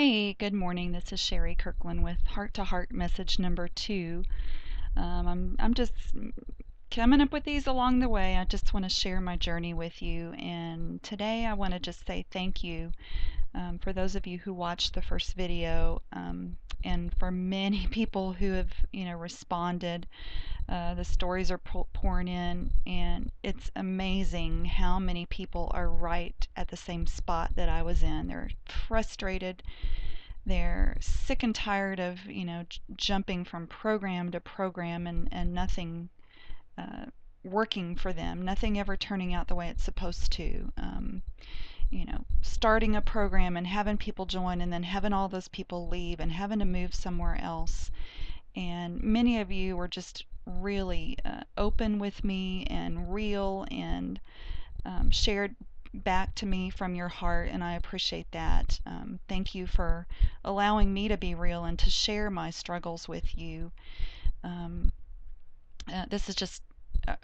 Hey, good morning. This is Sherry Kirkland with Heart to Heart message number 2. I'm just coming up with these along the way. I just want to share my journey with you. And today I want to just say thank you for those of you who watched the first video, and for many people who have, responded. The stories are pouring in, and it's amazing how many people are right at the same spot that I was in. They're frustrated, they're sick and tired of, jumping from program to program, and nothing uh, working for them, nothing ever turning out the way it's supposed to. Starting a program and having people join and then having all those people leave and having to move somewhere else. And many of you were just really open with me and real, and shared back to me from your heart, and I appreciate that. Thank you for allowing me to be real and to share my struggles with you. Um, this is just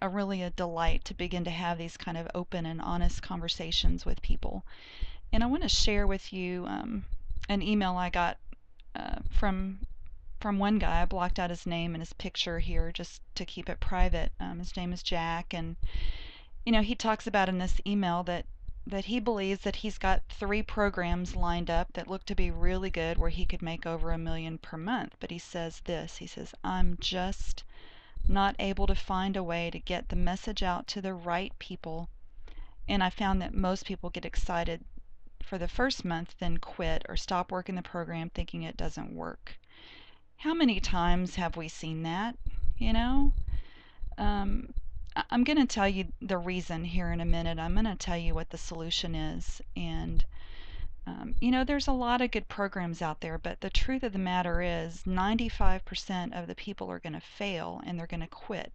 really a delight to begin to have these kind of open and honest conversations with people. And I want to share with you an email I got from one guy. I blocked out his name and his picture here just to keep it private. His name is Jack, and he talks about in this email that he believes that he's got 3 programs lined up that look to be really good where he could make over $1 million per month. But he says this, he says, "I'm just not able to find a way to get the message out to the right people. And I found that most people get excited for the first month, then quit or stop working the program thinking it doesn't work." How many times have we seen that? You know? Um, I'm going to tell you the reason here in a minute. I'm going to tell you what the solution is. And, there's a lot of good programs out there, but the truth of the matter is 95% of the people are going to fail and they're going to quit.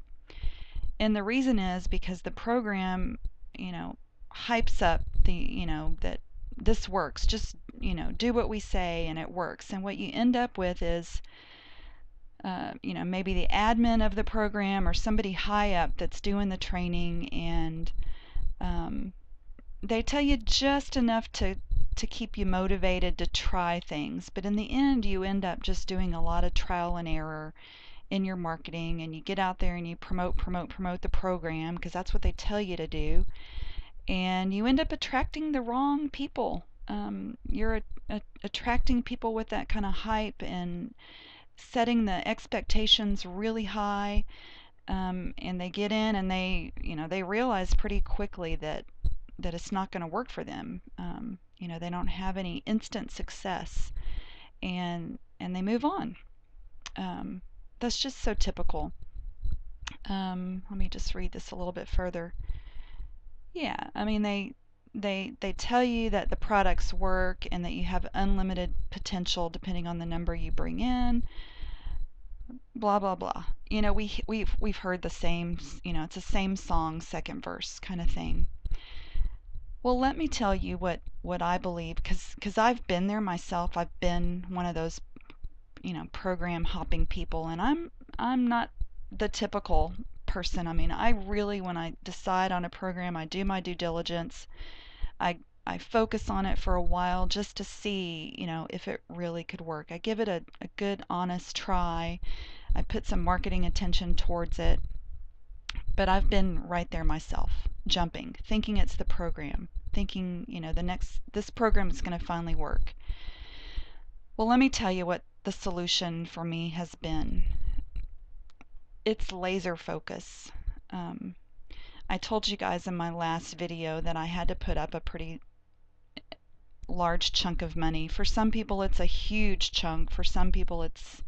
And the reason is because the program, you know, hypes up that this works. Just, do what we say and it works. And what you end up with is maybe the admin of the program or somebody high up that's doing the training, and um, they tell you just enough to keep you motivated to try things. But in the end, you end up just doing a lot of trial and error in your marketing, and you get out there and you promote the program because that's what they tell you to do, and you end up attracting the wrong people. You're attracting people with that kind of hype and setting the expectations really high, and they get in and they realize pretty quickly that it's not going to work for them. They don't have any instant success, and they move on. That's just so typical. Let me just read this a little bit further. Yeah, I mean they tell you that the products work and that you have unlimited potential depending on the number you bring in, blah blah blah. We've heard the same, it's the same song, second verse kind of thing. Well, let me tell you what I believe, because I've been there myself. I've been one of those, program hopping people, and I'm not the typical person. I mean, I really, when I decide on a program, I do my due diligence. I I focus on it for a while just to see, if it really could work. I give it a good honest try. I put some marketing attention towards it, but I've been right there myself, jumping, thinking it's the program, thinking, this program is going to finally work. Well, let me tell you what the solution for me has been. It's laser focus. Um, I told you guys in my last video that I had to put up a pretty large chunk of money. For some people, it's a huge chunk. For some people, it's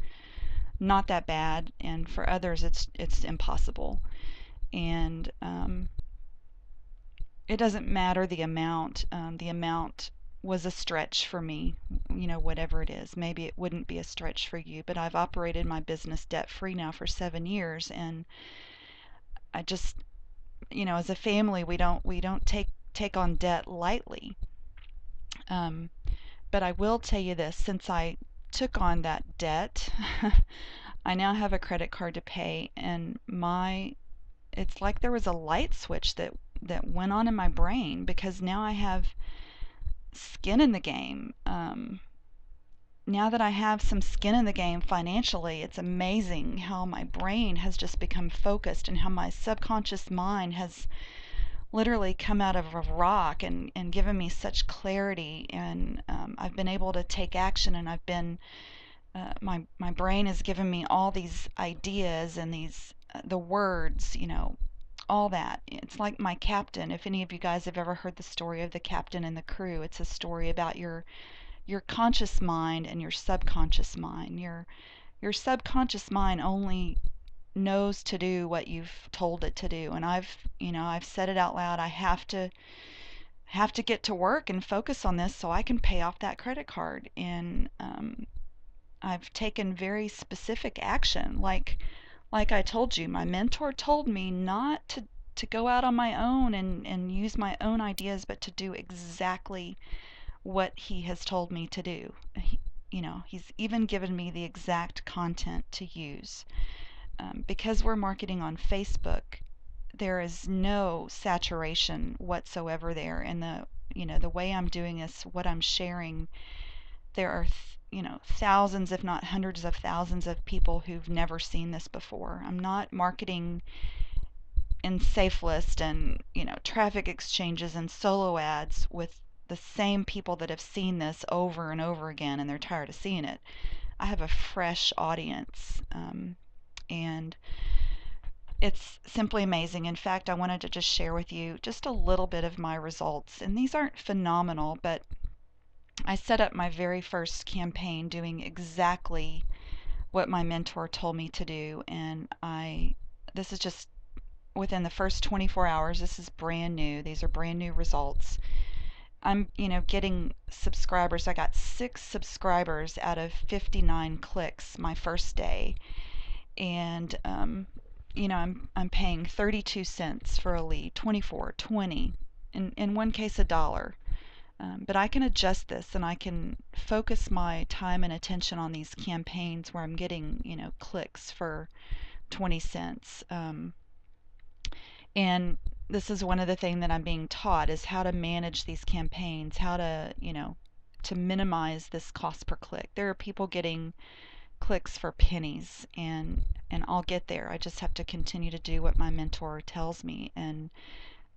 not that bad, and for others, it's impossible. And it doesn't matter the amount. The amount was a stretch for me, whatever it is. Maybe it wouldn't be a stretch for you, but I've operated my business debt free now for 7 years, and I just, as a family, we don't take on debt lightly. Um, but I will tell you this: since I took on that debt, I now have a credit card to pay, and it's like there was a light switch that went on in my brain, because now I have skin in the game. now that I have some skin in the game financially, it's amazing how my brain has just become focused and how my subconscious mind has literally come out of a rock and given me such clarity. And I've been able to take action, and I've been my brain has given me all these ideas and these the words, all that. It's like my captain. If any of you guys have ever heard the story of the captain and the crew, it's a story about your conscious mind and your subconscious mind. Your subconscious mind only knows to do what you've told it to do. And I've said it out loud. I have to get to work and focus on this so I can pay off that credit card. And I've taken very specific action. Like I told you, my mentor told me not to go out on my own and use my own ideas, but to do exactly what he has told me to do. He's even given me the exact content to use. Because we're marketing on Facebook, there is no saturation whatsoever there. And the way I'm doing this, what I'm sharing, there are thousands, if not hundreds of thousands of people who've never seen this before. I'm not marketing in SafeList and traffic exchanges and solo ads with the same people that have seen this over and over again and they're tired of seeing it. I have a fresh audience, and it's simply amazing. In fact, I wanted to just share with you just a little bit of my results, and these aren't phenomenal, but I set up my very first campaign doing exactly what my mentor told me to do, and this is just within the first 24 hours. This is brand new. These are brand new results. I'm, getting subscribers. I got 6 subscribers out of 59 clicks my first day, and I'm paying 32 cents for a lead, 24, 20, in one case $1. But I can adjust this and I can focus my time and attention on these campaigns where I'm getting, clicks for 20 cents. And this is one of the things that I'm being taught is how to manage these campaigns, how to minimize this cost per click. There are people getting clicks for pennies, and I'll get there. I just have to continue to do what my mentor tells me and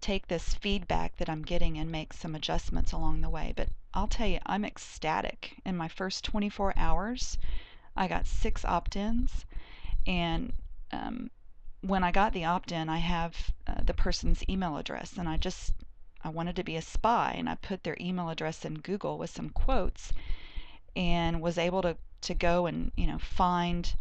take this feedback that I'm getting and make some adjustments along the way. But I'll tell you, I'm ecstatic. In my first 24 hours, I got 6 opt-ins, and when I got the opt-in, I have the person's email address, and I wanted to be a spy, and I put their email address in Google with some quotes and was able to go and find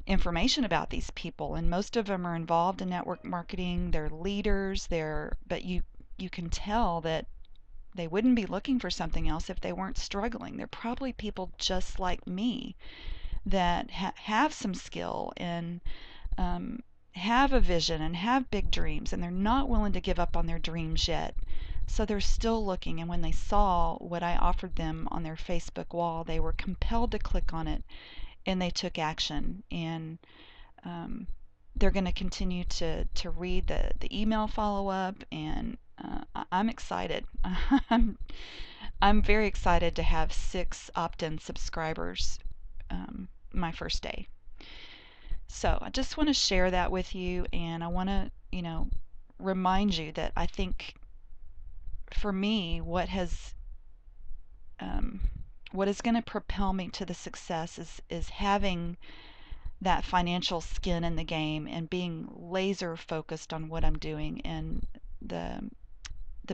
information about these people, and most of them are involved in network marketing. They're leaders. But you can tell that they wouldn't be looking for something else if they weren't struggling. They're probably people just like me that have some skill and have a vision and have big dreams, and they're not willing to give up on their dreams yet. So they're still looking, and when they saw what I offered them on their Facebook wall, they were compelled to click on it, and they took action. And they're going to continue to read the email follow-up, and I'm excited. I'm very excited to have 6 opt-in subscribers my first day. So I just want to share that with you, and I want to, remind you that I think for me, what is going to propel me to the success is having that financial skin in the game and being laser focused on what I'm doing, and the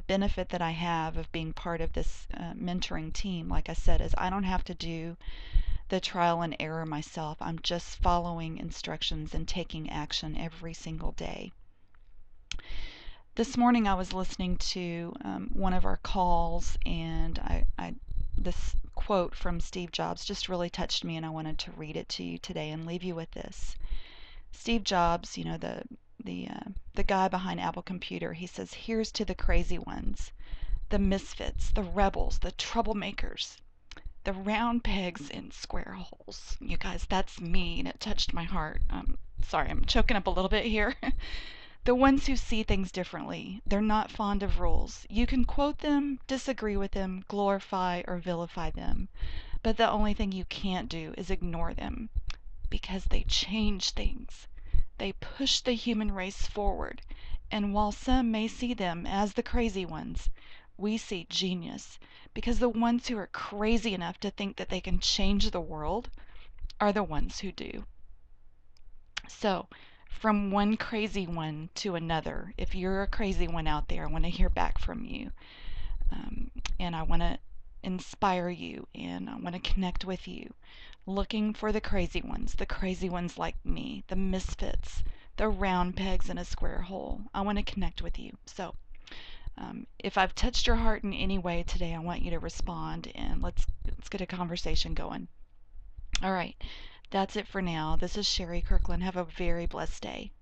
benefit that I have of being part of this mentoring team, like I said, is I don't have to do the trial and error myself. I'm just following instructions and taking action every single day. This morning I was listening to one of our calls, and this quote from Steve Jobs just really touched me, and I wanted to read it to you today and leave you with this. Steve Jobs, the guy behind Apple Computer, he says, "Here's to the crazy ones, the misfits, the rebels, the troublemakers, the round pegs in square holes." You guys, that's me, and it touched my heart. Sorry, I'm choking up a little bit here. The ones who see things differently. They're not fond of rules. You can quote them, disagree with them, glorify or vilify them, But the only thing you can't do is ignore them because they change things. They push the human race forward. And while some may see them as the crazy ones, we see genius because the ones who are crazy enough to think that they can change the world are the ones who do. So, from one crazy one to another, if you're a crazy one out there, I want to hear back from you. And I want to inspire you and I want to connect with you. Looking for the crazy ones like me, the misfits, the round pegs in a square hole. I want to connect with you. So, if I've touched your heart in any way today, I want you to respond and let's get a conversation going. All right, that's it for now. This is Sherry Kirkland. Have a very blessed day.